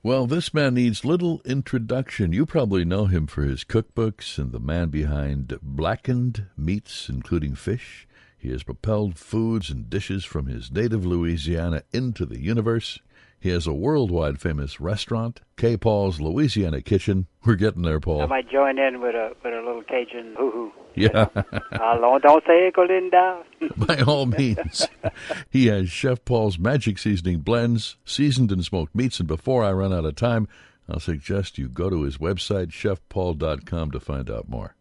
Well, this man needs little introduction. You probably know him for his cookbooks and the man behind Blackened Meats, including fish. He has propelled foods and dishes from his native Louisiana into the universe. He has a worldwide famous restaurant, K. Paul's Louisiana Kitchen. We're getting there, Paul. I might join in with a little Cajun hoo-hoo. Yeah. Don't say Linda. By all means. He has Chef Paul's magic seasoning blends, seasoned and smoked meats, and before I run out of time, I'll suggest you go to his website, chefpaul.com, to find out more.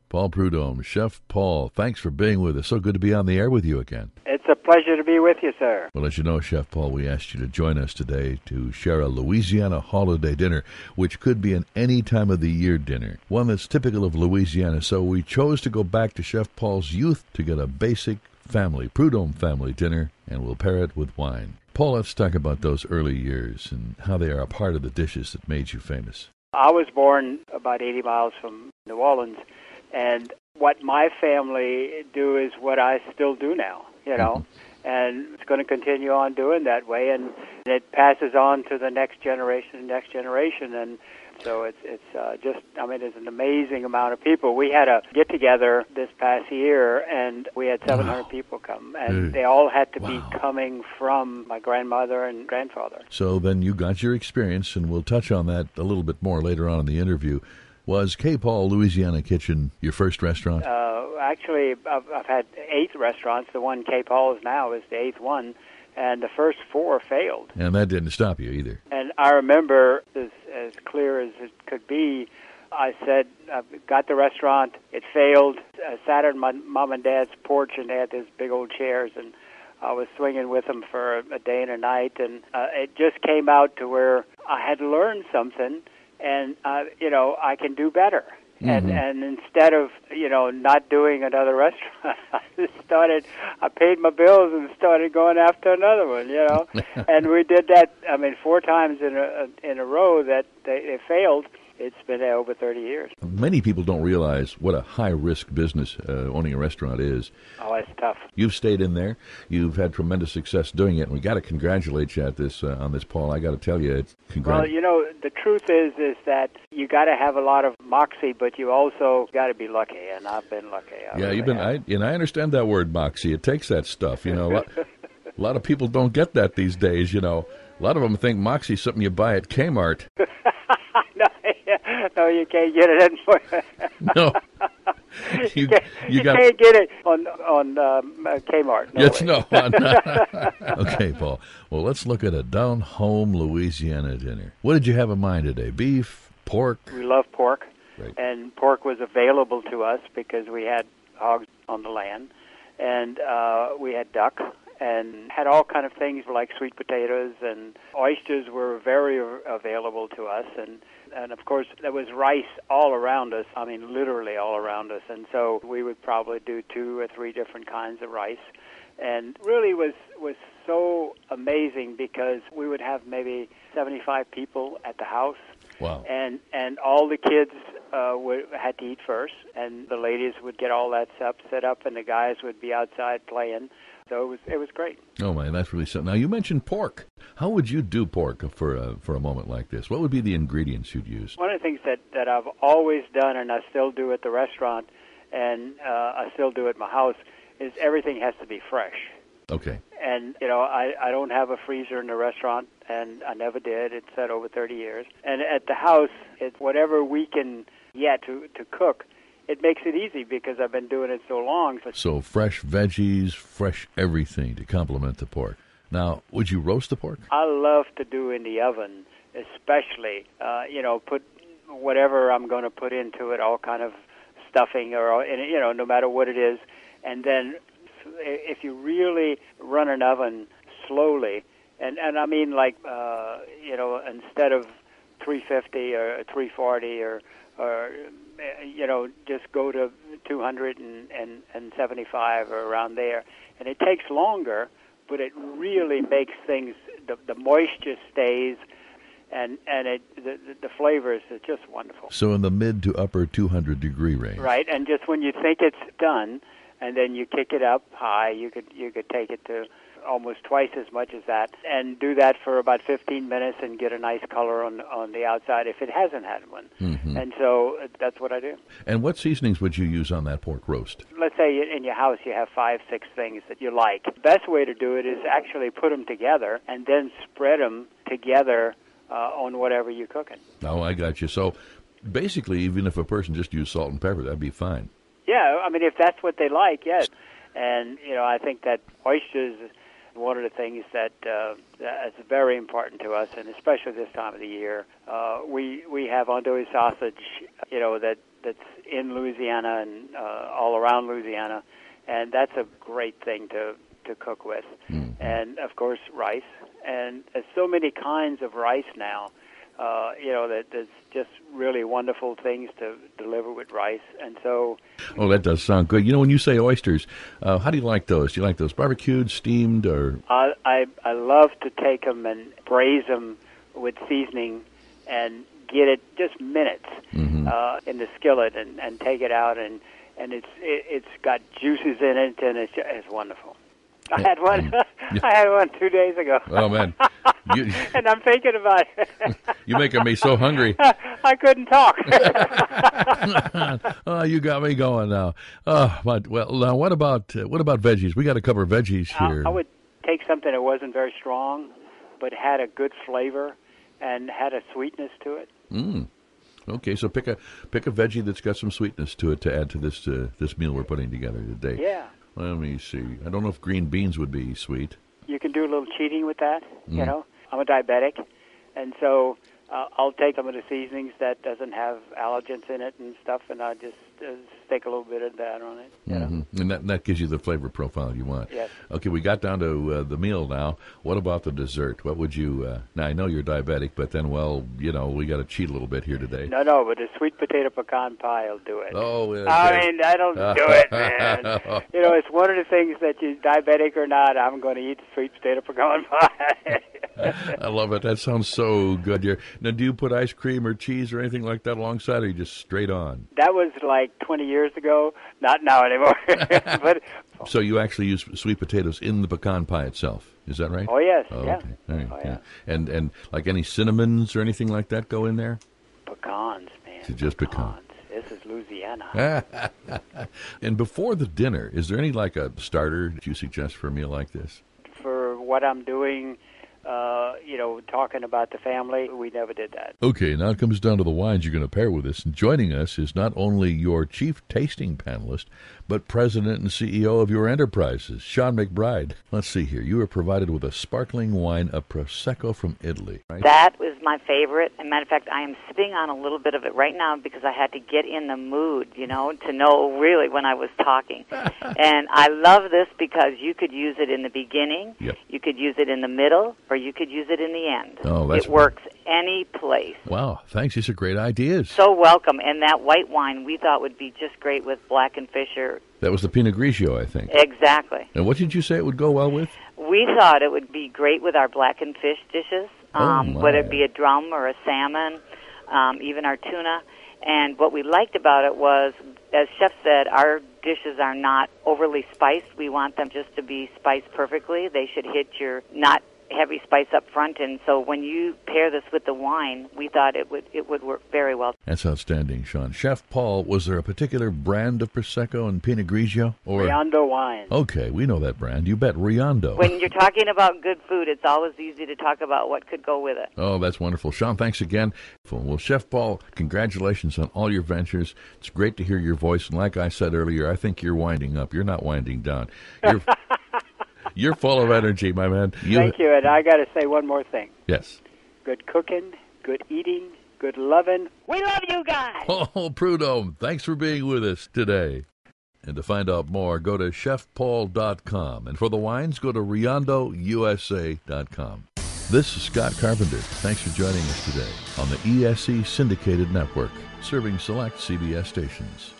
Paul Prudhomme, Chef Paul, thanks for being with us. So good to be on the air with you again. It's a pleasure to be with you, sir. Well, as you know, Chef Paul, we asked you to join us today to share a Louisiana holiday dinner, which could be an any time of the year dinner, one that's typical of Louisiana. So we chose to go back to Chef Paul's youth to get a basic family, Prudhomme family dinner, and we'll pair it with wine. Paul, let's talk about those early years and how they are a part of the dishes that made you famous. I was born about 80 miles from New Orleans, and what my family do is what I still do now, and it's going to continue on doing that way, and it passes on to the next generation, and so it's there's an amazing amount of people. We had a get-together this past year, and we had 700 people come, and they all had to be coming from my grandmother and grandfather. So then you got your experience, and we'll touch on that a little bit more later on in the interview. Was K. Paul Louisiana Kitchen your first restaurant? Actually, I've had 8 restaurants. The one K. Paul's now is the 8th one, and the first 4 failed. And that didn't stop you either. And I remember, as clear as it could be, I said, I've got the restaurant. It failed. I sat on my mom and dad's porch, and they had these big old chairs, and I was swinging with them for a day and a night, and it just came out to where I had learned something, and I can do better. Mm-hmm. And instead of not doing another restaurant, I paid my bills and started going after another one. And we did that. 4 times in a row that they failed. It's been over 30 years. Many people don't realize what a high-risk business owning a restaurant is. Oh, it's tough. You've stayed in there. You've had tremendous success doing it, and we got to congratulate you on this, Paul. I got to tell you, Well, the truth is that you got to have a lot of moxie, but you also got to be lucky, and I've been lucky. I understand that word, moxie. It takes that stuff. A lot of people don't get that these days. A lot of them think moxie is something you buy at Kmart. No, you can't get it anymore. No. You can't get it on Kmart. Okay, Paul. Well, let's look at a down-home Louisiana dinner. What did you have in mind today? Beef, pork? We love pork, right. And pork was available to us because we had hogs on the land, and we had duck, and had all kind of things like sweet potatoes, and oysters were very available to us, and of course there was rice all around us, literally all around us, and so we would probably do 2 or 3 different kinds of rice, and really was so amazing because we would have maybe 75 people at the house. Wow. And all the kids had to eat first, and the ladies would get all that stuff set up, and the guys would be outside playing. So it was great. Oh, man, that's really something. Now, you mentioned pork. How would you do pork for a moment like this? What would be the ingredients you'd use? One of the things that I've always done, and I still do at the restaurant, and I still do at my house, is everything has to be fresh. Okay. And, I don't have a freezer in the restaurant, and I never did. It's set over 30 years. And at the house, it's whatever we can get to cook. It makes it easy because I've been doing it so long. So fresh veggies, fresh everything to complement the pork. Now, would you roast the pork? I love to do in the oven, especially, put whatever I'm going to put into it, all kind of stuffing or, no matter what it is. And then if you really run an oven slowly, and I mean like, instead of 350 or 340 or just go to 275 or around there. And it takes longer, but it really makes things, the moisture stays, and the flavors are just wonderful. So in the mid to upper 200 degree range. Right, and just when you think it's done, and then you kick it up high, you could take it to almost twice as much as that, and do that for about 15 minutes and get a nice color on the outside if it hasn't had one. Mm-hmm. And so that's what I do. And what seasonings would you use on that pork roast? Let's say in your house you have 5, 6 things that you like. The best way to do it is actually put them together and then spread them together on whatever you're cooking. Oh, I got you. So basically, even if a person just used salt and pepper, that'd be fine. Yeah, I mean, if that's what they like, yes. And, I think that oysters is one of the things that is very important to us, and especially this time of the year. We have andouille sausage, that's in Louisiana and all around Louisiana, and that's a great thing to cook with. Mm-hmm. And, of course, rice. And there's so many kinds of rice now, that there's just really wonderful things to deliver with rice. And so... Oh, that does sound good. When you say oysters, how do you like those? Do you like those barbecued, steamed, or... I love to take them and braise them with seasoning and get it just minutes in the skillet and take it out, and it's got juices in it, and it's wonderful. I had one. I had one 2 days ago. Oh man! And I'm thinking about it. You're making me so hungry. I couldn't talk. Oh, you got me going now. But now what about veggies? We got to cover veggies here. I would take something that wasn't very strong, but had a good flavor and had a sweetness to it. Okay, so pick a veggie that's got some sweetness to it to add to this meal we're putting together today. Yeah. Let me see. I don't know if green beans would be sweet. You can do a little cheating with that, I'm a diabetic, and so I'll take some of the seasonings that doesn't have allergens in it and stuff, and I'll just stick a little bit of that on it. And that gives you the flavor profile you want. Yes. Okay, we got down to the meal now. What about the dessert? What would you... now, I know you're diabetic, but then, we got to cheat a little bit here today. No, but the sweet potato pecan pie will do it. Oh, yeah. I mean, that'll do it, man. It's one of the things that you're diabetic or not, I'm going to eat the sweet potato pecan pie. I love it. That sounds so good. Now, do you put ice cream or cheese or anything like that alongside, or are you just straight on? That was like 20 years ago. Not now anymore. But so you actually use sweet potatoes in the pecan pie itself. Is that right? Oh, yes. Oh, yeah. Okay. All right. Oh, yeah. And like any cinnamons or anything like that go in there? Pecans, man. So just pecans. This is Louisiana. And before the dinner, is there any like a starter that you suggest for a meal like this? For what I'm doing, talking about the family, we never did that. Okay, now it comes down to the wines you're going to pair with this. And joining us is not only your chief tasting panelist, but president and CEO of your enterprises, Sean McBride. Let's see here. You were provided with a sparkling wine, a Prosecco from Italy, right? That was my favorite. As a matter of fact, I am sipping on a little bit of it right now because I had to get in the mood, to know really when I was talking. And I love this because you could use it in the beginning, yep. You could use it in the middle, or you could use it in the end. Oh, it works any place. Wow, thanks. These are great ideas. So welcome. And that white wine we thought would be just great with Black & Fisher. That was the Pinot Grigio, I think. Exactly. And what did you say it would go well with? We thought it would be great with our Black & Fish dishes, whether it be a drum or a salmon, even our tuna. And what we liked about it was, as Chef said, our dishes are not overly spiced. We want them just to be spiced perfectly. They should hit your not heavy spice up front, and so when you pair this with the wine, we thought it would work very well. That's outstanding, Sean. Chef Paul, was there a particular brand of Prosecco and Pinot Grigio? Or Riondo wine. Okay, we know that brand. You bet, Riondo. When you're talking about good food, it's always easy to talk about what could go with it. Oh, that's wonderful. Sean, thanks again. Well, Chef Paul, congratulations on all your ventures. It's great to hear your voice, and like I said earlier, I think you're winding up. You're not winding down. You're full of energy, my man. Thank you, and I got to say one more thing. Yes. Good cooking, good eating, good loving. We love you guys! Oh, Prudhomme, thanks for being with us today. And to find out more, go to chefpaul.com. And for the wines, go to riondousa.com. This is Scott Carpenter. Thanks for joining us today on the ESE Syndicated Network, serving select CBS stations.